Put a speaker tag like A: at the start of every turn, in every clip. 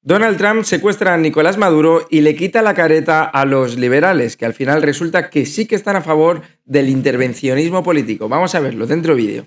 A: Donald Trump secuestra a Nicolás Maduro y le quita la careta a los liberales, que al final resulta que sí que están a favor del intervencionismo político. Vamos a verlo dentro del vídeo.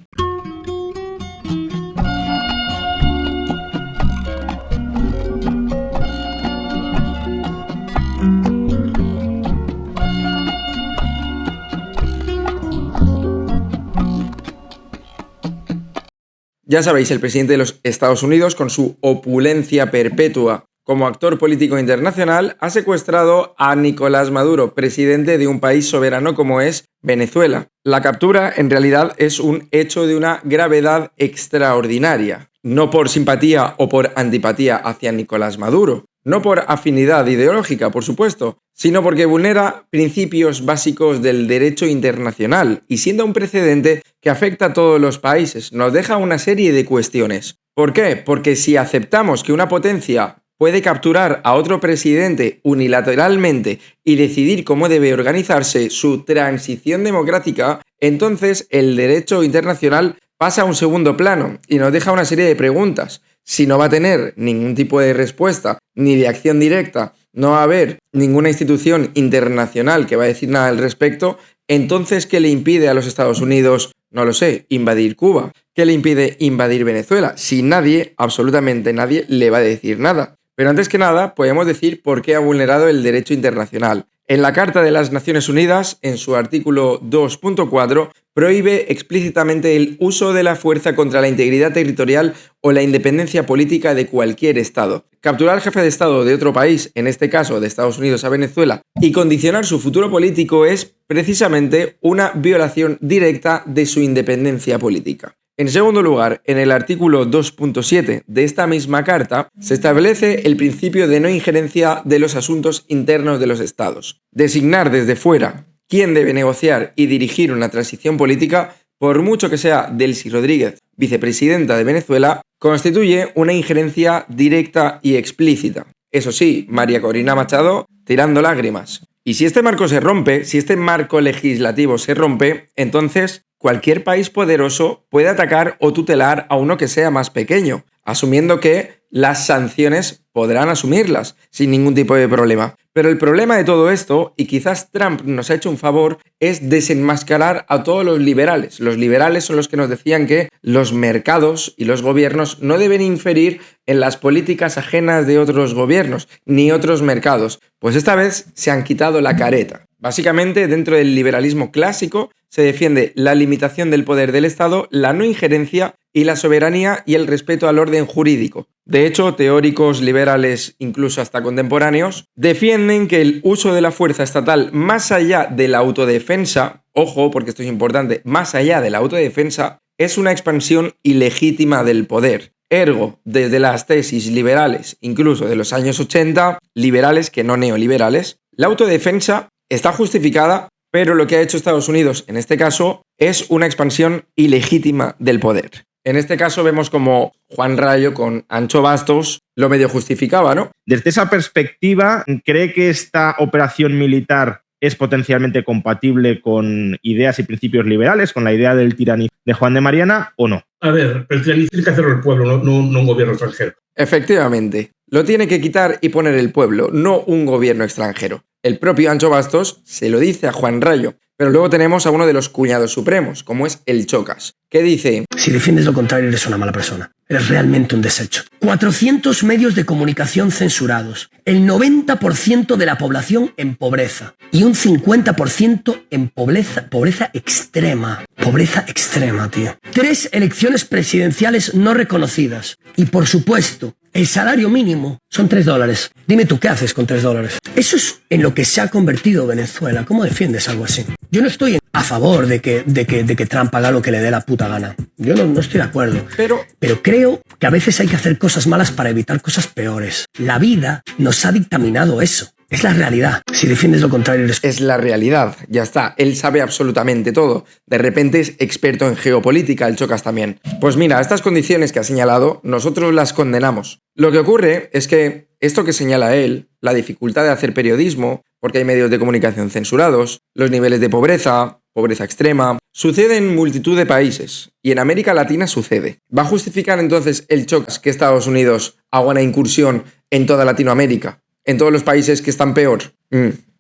A: Ya sabéis, el presidente de los Estados Unidos, con su opulencia perpetua como actor político internacional, ha secuestrado a Nicolás Maduro, presidente de un país soberano como es Venezuela. La captura, en realidad, es un hecho de una gravedad extraordinaria. No por simpatía o por antipatía hacia Nicolás Maduro, no por afinidad ideológica, por supuesto, sino porque vulnera principios básicos del derecho internacional y siendo un precedente que afecta a todos los países, nos deja una serie de cuestiones. ¿Por qué? Porque si aceptamos que una potencia puede capturar a otro presidente unilateralmente y decidir cómo debe organizarse su transición democrática, entonces el derecho internacional pasa a un segundo plano y nos deja una serie de preguntas. Si no va a tener ningún tipo de respuesta ni de acción directa, no va a haber ninguna institución internacional que va a decir nada al respecto, entonces ¿qué le impide a los Estados Unidos, no lo sé, invadir Cuba? ¿Qué le impide invadir Venezuela? Si nadie, absolutamente nadie, le va a decir nada. Pero antes que nada, podemos decir por qué ha vulnerado el derecho internacional. En la Carta de las Naciones Unidas, en su artículo 2.4, prohíbe explícitamente el uso de la fuerza contra la integridad territorial o la independencia política de cualquier Estado. Capturar al jefe de Estado de otro país, en este caso de Estados Unidos a Venezuela, y condicionar su futuro político es precisamente una violación directa de su independencia política. En segundo lugar, en el artículo 2.7 de esta misma carta se establece el principio de no injerencia de los asuntos internos de los estados. Designar desde fuera quién debe negociar y dirigir una transición política, por mucho que sea Delcy Rodríguez, vicepresidenta de Venezuela, constituye una injerencia directa y explícita. Eso sí, María Corina Machado tirando lágrimas. Y si este marco se rompe, si este marco legislativo se rompe, entonces cualquier país poderoso puede atacar o tutelar a uno que sea más pequeño, asumiendo que las sanciones podrán asumirlas sin ningún tipo de problema. Pero el problema de todo esto, y quizás Trump nos ha hecho un favor, es desenmascarar a todos los liberales. Los liberales son los que nos decían que los mercados y los gobiernos no deben inferir en las políticas ajenas de otros gobiernos, ni otros mercados. Pues esta vez se han quitado la careta. Básicamente, dentro del liberalismo clásico, se defiende la limitación del poder del Estado, la no injerencia y la soberanía y el respeto al orden jurídico. De hecho, teóricos liberales, incluso hasta contemporáneos, defienden que el uso de la fuerza estatal más allá de la autodefensa, ojo, porque esto es importante, más allá de la autodefensa, es una expansión ilegítima del poder. Ergo, desde las tesis liberales, incluso de los años 80, liberales que no neoliberales, la autodefensa está justificada, pero lo que ha hecho Estados Unidos en este caso es una expansión ilegítima del poder. En este caso vemos como Juan Rayo con Ancho Bastos lo medio justificaba, ¿no?
B: Desde esa perspectiva, ¿cree que esta operación militar es potencialmente compatible con ideas y principios liberales, con la idea del tiranismo de Juan de Mariana o no?
C: A ver, el tiranismo tiene que hacerlo el pueblo, no un gobierno extranjero.
A: Efectivamente, lo tiene que quitar y poner el pueblo, no un gobierno extranjero. El propio Ancho Bastos se lo dice a Juan Rayo, pero luego tenemos a uno de los cuñados supremos, como es el Chocas, que dice:
D: si defiendes lo contrario eres una mala persona, eres realmente un desecho. 400 medios de comunicación censurados, el 90% de la población en pobreza y un 50% en pobreza extrema. Pobreza extrema, tío. 3 elecciones presidenciales no reconocidas y, por supuesto, el salario mínimo son $3. Dime tú, ¿qué haces con $3? Eso es en lo que se ha convertido Venezuela. ¿Cómo defiendes algo así? Yo no estoy a favor de que Trump haga lo que le dé la puta gana. Yo no estoy de acuerdo. Pero creo que a veces hay que hacer cosas malas para evitar cosas peores. La vida nos ha dictaminado eso. Es la realidad. Si defiendes lo contrario eres...
A: Es la realidad, ya está. Él sabe absolutamente todo. De repente es experto en geopolítica, el Chocas también. Pues mira, estas condiciones que ha señalado, nosotros las condenamos. Lo que ocurre es que esto que señala él, la dificultad de hacer periodismo, porque hay medios de comunicación censurados, los niveles de pobreza, pobreza extrema, Sucede en multitud de países y en América Latina sucede. ¿Va a justificar entonces el choque que Estados Unidos haga una incursión en toda Latinoamérica? ¿En todos los países que están peor?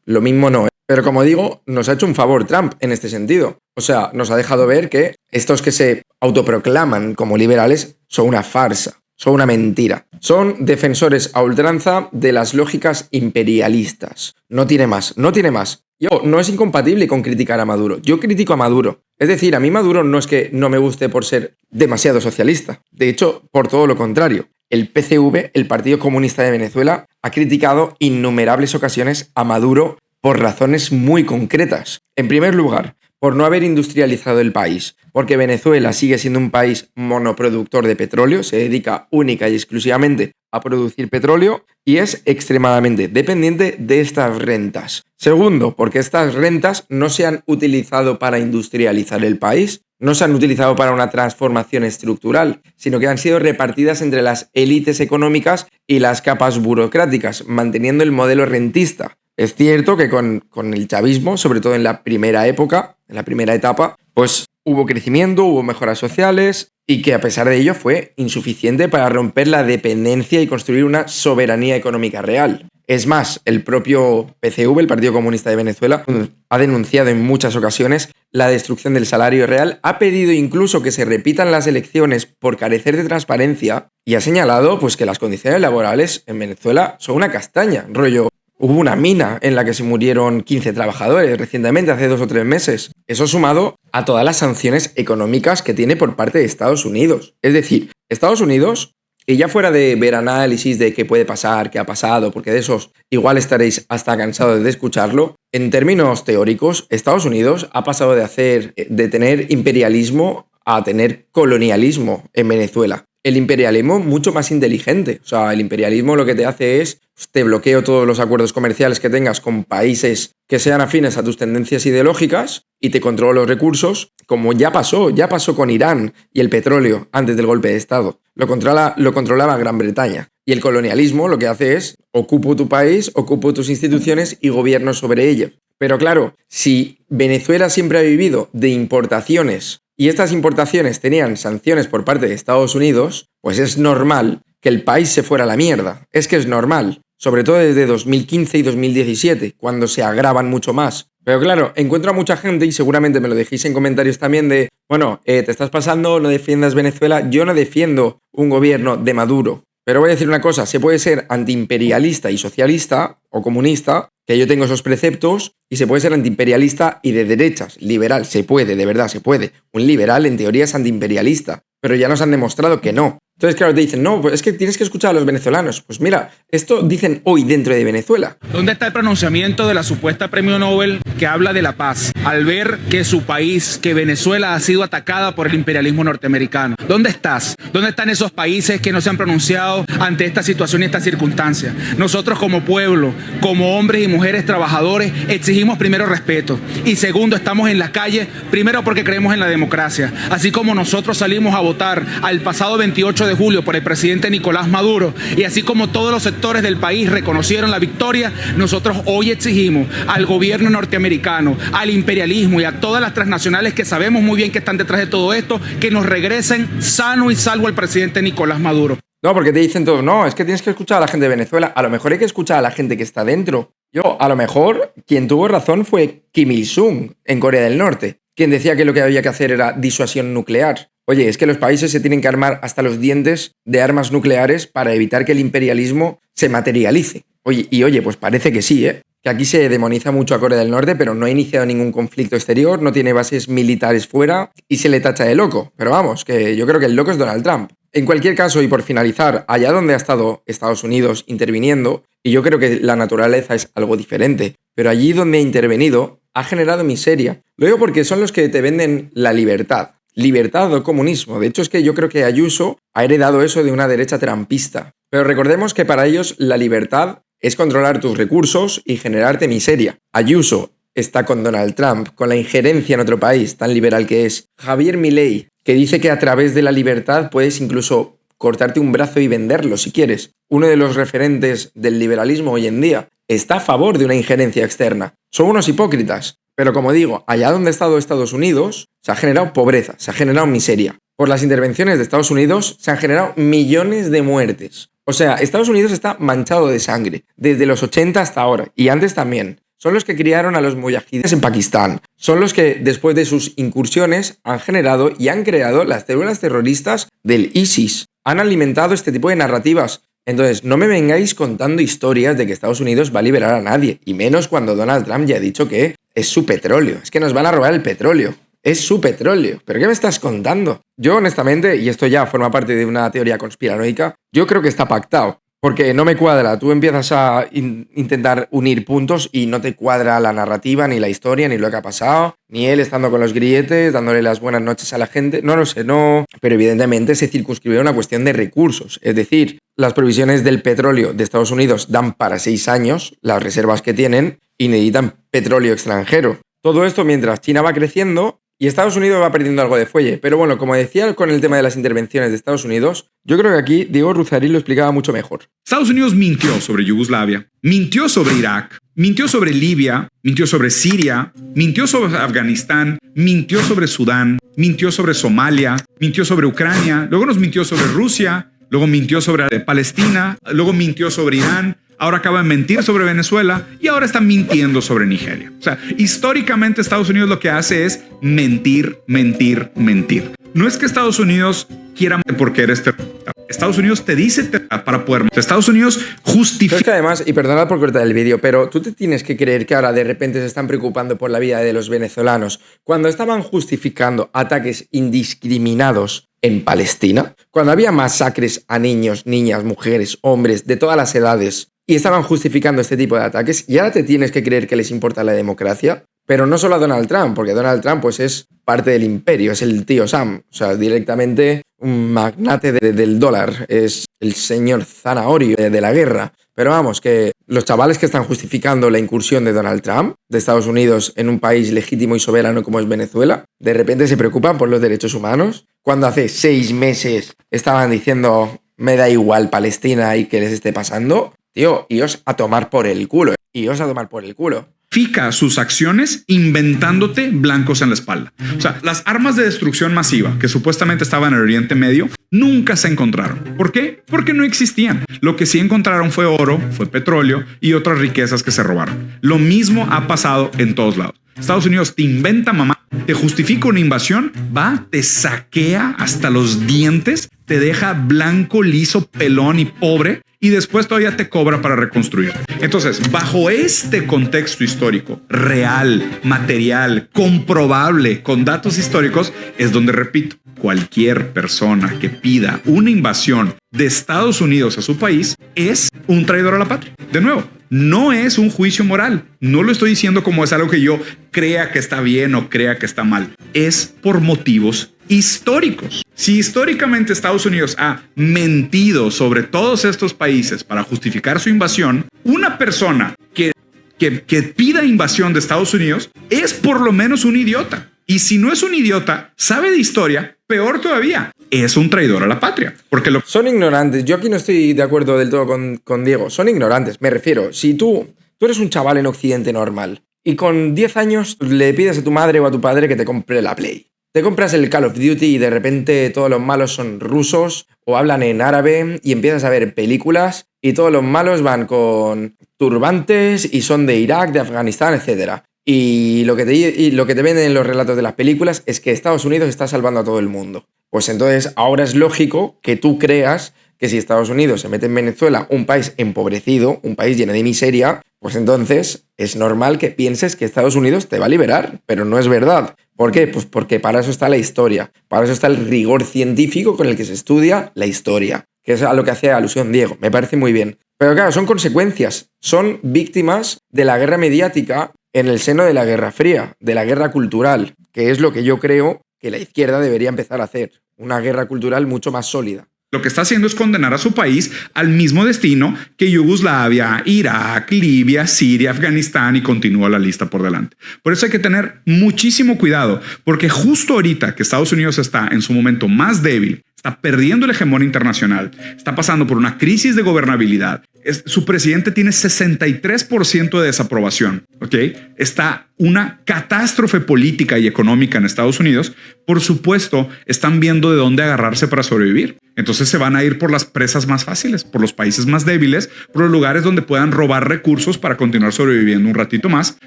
A: Lo mismo no. Pero como digo, nos ha hecho un favor Trump en este sentido. O sea, nos ha dejado ver que estos que se autoproclaman como liberales son una farsa, son una mentira. Son defensores a ultranza de las lógicas imperialistas. No tiene más, no tiene más. No es incompatible con criticar a Maduro. Yo critico a Maduro. Es decir, a mí Maduro no es que no me guste por ser demasiado socialista. De hecho, por todo lo contrario. El PCV, el Partido Comunista de Venezuela, ha criticado innumerables ocasiones a Maduro por razones muy concretas. En primer lugar, por no haber industrializado el país, porque Venezuela sigue siendo un país monoproductor de petróleo, se dedica única y exclusivamente a producir petróleo y es extremadamente dependiente de estas rentas. Segundo, porque estas rentas no se han utilizado para industrializar el país, no se han utilizado para una transformación estructural, sino que han sido repartidas entre las élites económicas y las capas burocráticas, manteniendo el modelo rentista. Es cierto que con el chavismo, sobre todo en la primera época, en la primera etapa, pues hubo crecimiento, hubo mejoras sociales y que a pesar de ello fue insuficiente para romper la dependencia y construir una soberanía económica real. Es más, el propio PCV, el Partido Comunista de Venezuela, ha denunciado en muchas ocasiones la destrucción del salario real, ha pedido incluso que se repitan las elecciones por carecer de transparencia y ha señalado pues, que las condiciones laborales en Venezuela son una castaña, rollo. Hubo una mina en la que se murieron 15 trabajadores recientemente, hace 2 o 3 meses. Eso sumado a todas las sanciones económicas que tiene por parte de Estados Unidos. Es decir, Estados Unidos, y ya fuera de ver análisis de qué puede pasar, qué ha pasado, porque de esos igual estaréis hasta cansados de escucharlo, en términos teóricos, Estados Unidos ha pasado de tener imperialismo a tener colonialismo en Venezuela. El imperialismo mucho más inteligente. O sea, el imperialismo lo que te hace es te bloqueo todos los acuerdos comerciales que tengas con países que sean afines a tus tendencias ideológicas y te controlo los recursos, como ya pasó con Irán y el petróleo antes del golpe de Estado. Lo controlaba Gran Bretaña. Y el colonialismo lo que hace es ocupo tu país, ocupo tus instituciones y gobierno sobre ellas. Pero claro, si Venezuela siempre ha vivido de importaciones y estas importaciones tenían sanciones por parte de Estados Unidos, pues es normal que el país se fuera a la mierda. Es que es normal, sobre todo desde 2015 y 2017, cuando se agravan mucho más. Pero claro, encuentro a mucha gente, y seguramente me lo dejéis en comentarios también, de, bueno, te estás pasando, no defiendas Venezuela. Yo no defiendo un gobierno de Maduro. Pero voy a decir una cosa, se puede ser antiimperialista y socialista o comunista, que yo tengo esos preceptos, y se puede ser antiimperialista y de derechas, liberal, se puede, de verdad, se puede. Un liberal en teoría es antiimperialista, pero ya nos han demostrado que no. Entonces, claro, te dicen, no, pues es que tienes que escuchar a los venezolanos. Pues mira, esto dicen hoy dentro de Venezuela.
E: ¿Dónde está el pronunciamiento de la supuesta premio Nobel que habla de la paz al ver que su país, que Venezuela, ha sido atacada por el imperialismo norteamericano? ¿Dónde estás? ¿Dónde están esos países que no se han pronunciado ante esta situación y esta circunstancia? Nosotros como pueblo, como hombres y mujeres trabajadores, exigimos primero respeto y segundo, estamos en las calles, primero porque creemos en la democracia. Así como nosotros salimos a votar al pasado 28 de julio por el presidente Nicolás Maduro y así como todos los sectores del país reconocieron la victoria, nosotros hoy exigimos al gobierno norteamericano, al imperialismo y a todas las transnacionales que sabemos muy bien que están detrás de todo esto, que nos regresen sano y salvo al presidente Nicolás Maduro.
A: No, porque te dicen todos, no, es que tienes que escuchar a la gente de Venezuela. A lo mejor hay que escuchar a la gente que está dentro. A lo mejor, quien tuvo razón fue Kim Il-sung en Corea del Norte, quien decía que lo que había que hacer era disuasión nuclear. Oye, es que los países se tienen que armar hasta los dientes de armas nucleares para evitar que el imperialismo se materialice. Oye, pues parece que sí, ¿eh? Que aquí se demoniza mucho a Corea del Norte, pero no ha iniciado ningún conflicto exterior, no tiene bases militares fuera y se le tacha de loco. Pero vamos, que yo creo que el loco es Donald Trump. En cualquier caso, y por finalizar, allá donde ha estado Estados Unidos interviniendo, y yo creo que la naturaleza es algo diferente, pero allí donde ha intervenido, ha generado miseria. Lo digo porque son los que te venden la libertad. Libertad o comunismo. De hecho, es que yo creo que Ayuso ha heredado eso de una derecha trampista. Pero recordemos que para ellos la libertad es controlar tus recursos y generarte miseria. Ayuso está con Donald Trump, con la injerencia en otro país, tan liberal que es. Javier Milei, que dice que a través de la libertad puedes incluso cortarte un brazo y venderlo si quieres. Uno de los referentes del liberalismo hoy en día está a favor de una injerencia externa. Son unos hipócritas. Pero como digo, allá donde ha estado Estados Unidos, se ha generado pobreza, se ha generado miseria. Por las intervenciones de Estados Unidos se han generado millones de muertes. O sea, Estados Unidos está manchado de sangre, desde los 80 hasta ahora, y antes también. Son los que criaron a los muyahidines en Pakistán. Son los que, después de sus incursiones, han generado y han creado las células terroristas del ISIS. Han alimentado este tipo de narrativas. Entonces, no me vengáis contando historias de que Estados Unidos va a liberar a nadie, y menos cuando Donald Trump ya ha dicho que es su petróleo. Es que nos van a robar el petróleo. Es su petróleo. ¿Pero qué me estás contando? Yo, honestamente, y esto ya forma parte de una teoría conspiranoica, yo creo que está pactado. Porque no me cuadra. Tú empiezas a intentar unir puntos y no te cuadra la narrativa, ni la historia, ni lo que ha pasado, ni él estando con los grilletes, dándole las buenas noches a la gente. No lo sé, no. Pero evidentemente se circunscribe a una cuestión de recursos. Es decir, las provisiones del petróleo de Estados Unidos dan para 6 años, las reservas que tienen, y necesitan petróleo extranjero. Todo esto mientras China va creciendo y Estados Unidos va perdiendo algo de fuelle. Pero bueno, como decía con el tema de las intervenciones de Estados Unidos, yo creo que aquí Diego Ruzarín lo explicaba mucho mejor.
F: Estados Unidos mintió sobre Yugoslavia, mintió sobre Irak, mintió sobre Libia, mintió sobre Siria, mintió sobre Afganistán, mintió sobre Sudán, mintió sobre Somalia, mintió sobre Ucrania, luego nos mintió sobre Rusia, luego mintió sobre Palestina, luego mintió sobre Irán. Ahora acaba de mentir sobre Venezuela y ahora está mintiendo sobre Nigeria. O sea, históricamente Estados Unidos lo que hace es mentir, mentir, mentir. No es que Estados Unidos quiera porque eres terrorista. Estados Unidos te dice para poder. Estados Unidos justifica.
A: Pero es que además, y perdonad por cortar el vídeo, pero tú te tienes que creer que ahora de repente se están preocupando por la vida de los venezolanos cuando estaban justificando ataques indiscriminados en Palestina, cuando había masacres a niños, niñas, mujeres, hombres de todas las edades y estaban justificando este tipo de ataques, y ahora te tienes que creer que les importa la democracia. Pero no solo a Donald Trump, porque Donald Trump pues es parte del imperio, es el tío Sam, o sea, directamente un magnate del dólar, es el señor zanahorio de la guerra. Pero vamos, que los chavales que están justificando la incursión de Donald Trump, de Estados Unidos, en un país legítimo y soberano como es Venezuela, de repente se preocupan por los derechos humanos, cuando hace 6 meses estaban diciendo me da igual Palestina y que les esté pasando. Tío, ios a tomar por el culo, ios a tomar por el culo.
F: Justifica sus acciones inventándote blancos en la espalda. O sea, las armas de destrucción masiva que supuestamente estaban en el Oriente Medio nunca se encontraron. ¿Por qué? Porque no existían. Lo que sí encontraron fue oro, fue petróleo y otras riquezas que se robaron. Lo mismo ha pasado en todos lados. Estados Unidos te inventa mamá, te justifica una invasión, va, te saquea hasta los dientes, te deja blanco, liso, pelón y pobre, y después todavía te cobra para reconstruir. Entonces, bajo este contexto histórico, real, material, comprobable, con datos históricos, es donde, repito, cualquier persona que pida una invasión de Estados Unidos a su país es un traidor a la patria. De nuevo, no es un juicio moral. No lo estoy diciendo como es algo que yo crea que está bien o crea que está mal. Es por motivos históricos. Si históricamente Estados Unidos ha mentido sobre todos estos países para justificar su invasión, una persona que pida invasión de Estados Unidos es por lo menos un idiota. Y si no es un idiota, sabe de historia, peor todavía, es un traidor a la patria. Porque
A: son ignorantes. Yo aquí no estoy de acuerdo del todo con Diego. Son ignorantes. Me refiero, si tú eres un chaval en Occidente normal y con 10 años le pides a tu madre o a tu padre que te compre la Play. Te compras el Call of Duty y de repente todos los malos son rusos o hablan en árabe y empiezas a ver películas y todos los malos van con turbantes y son de Irak, de Afganistán, etc. Y lo que te venden en los relatos de las películas es que Estados Unidos está salvando a todo el mundo. Pues entonces ahora es lógico que tú creas que si Estados Unidos se mete en Venezuela, un país empobrecido, un país lleno de miseria, pues entonces es normal que pienses que Estados Unidos te va a liberar, pero no es verdad. ¿Por qué? Pues porque para eso está la historia, para eso está el rigor científico con el que se estudia la historia, que es a lo que hace alusión Diego, me parece muy bien. Pero claro, son consecuencias, son víctimas de la guerra mediática en el seno de la Guerra Fría, de la guerra cultural, que es lo que yo creo que la izquierda debería empezar a hacer, una guerra cultural mucho más sólida.
F: Lo que está haciendo es condenar a su país al mismo destino que Yugoslavia, Irak, Libia, Siria, Afganistán y continúa la lista por delante. Por eso hay que tener muchísimo cuidado, porque justo ahorita que Estados Unidos está en su momento más débil, está perdiendo la hegemonía internacional, está pasando por una crisis de gobernabilidad. Su presidente tiene 63% de desaprobación, ¿ok? Está una catástrofe política y económica en Estados Unidos. Por supuesto, están viendo de dónde agarrarse para sobrevivir. Entonces se van a ir por las presas más fáciles, por los países más débiles, por los lugares donde puedan robar recursos para continuar sobreviviendo un ratito más,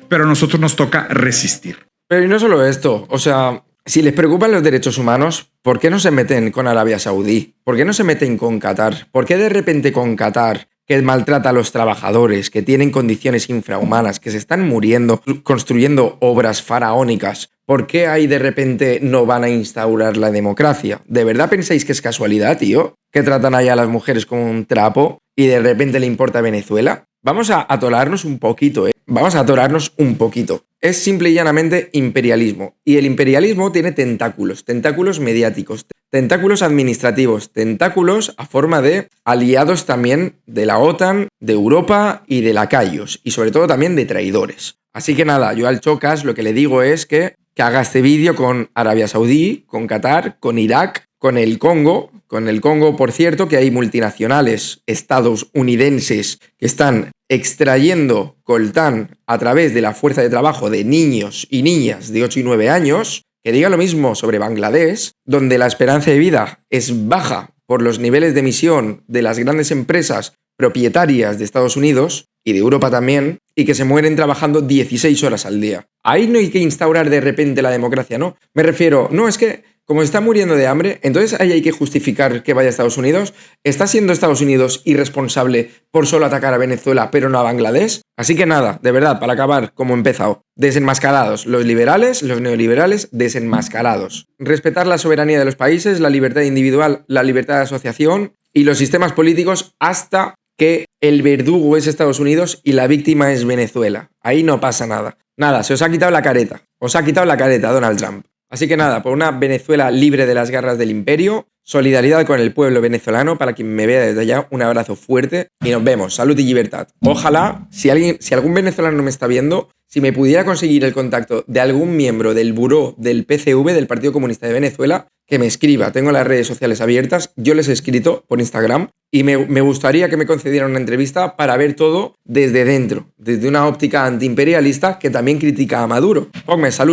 F: pero a nosotros nos toca resistir.
A: Pero y no solo esto, o sea, si les preocupan los derechos humanos, ¿por qué no se meten con Arabia Saudí? ¿Por qué no se meten con Qatar? ¿Por qué de repente con Qatar, que maltrata a los trabajadores, que tienen condiciones infrahumanas, que se están muriendo, construyendo obras faraónicas? ¿Por qué ahí de repente no van a instaurar la democracia? ¿De verdad pensáis que es casualidad, tío? ¿Que tratan ahí a las mujeres como un trapo y de repente le importa Venezuela? Vamos a atorarnos un poquito, ¿eh? Vamos a atorarnos un poquito. Es simple y llanamente imperialismo. Y el imperialismo tiene tentáculos, tentáculos mediáticos, tentáculos administrativos, tentáculos a forma de aliados también de la OTAN, de Europa y de lacayos. Y sobre todo también de traidores. Así que nada, yo al Chocas lo que le digo es que haga este vídeo con Arabia Saudí, con Qatar, con Irak, con el Congo, por cierto, que hay multinacionales estadounidenses que están extrayendo coltán a través de la fuerza de trabajo de niños y niñas de 8 y 9 años, que diga lo mismo sobre Bangladesh, donde la esperanza de vida es baja por los niveles de emisión de las grandes empresas propietarias de Estados Unidos y de Europa también, y que se mueren trabajando 16 horas al día. Ahí no hay que instaurar de repente la democracia, ¿no? Me refiero, no, es que como está muriendo de hambre, entonces ahí hay que justificar que vaya a Estados Unidos. ¿Está siendo Estados Unidos irresponsable por solo atacar a Venezuela, pero no a Bangladesh? Así que nada, de verdad, para acabar, como he empezado, desenmascarados los liberales, los neoliberales, desenmascarados. Respetar la soberanía de los países, la libertad individual, la libertad de asociación y los sistemas políticos hasta que el verdugo es Estados Unidos y la víctima es Venezuela. Ahí no pasa nada. Nada, se os ha quitado la careta. Os ha quitado la careta Donald Trump. Así que nada, por una Venezuela libre de las garras del imperio, solidaridad con el pueblo venezolano, para quien me vea desde allá, un abrazo fuerte y nos vemos. Salud y libertad. Ojalá, si algún venezolano me está viendo, si me pudiera conseguir el contacto de algún miembro del buró del PCV, del Partido Comunista de Venezuela, que me escriba. Tengo las redes sociales abiertas, yo les he escrito por Instagram y me gustaría que me concedieran una entrevista para ver todo desde dentro, desde una óptica antiimperialista que también critica a Maduro. Ponme salud.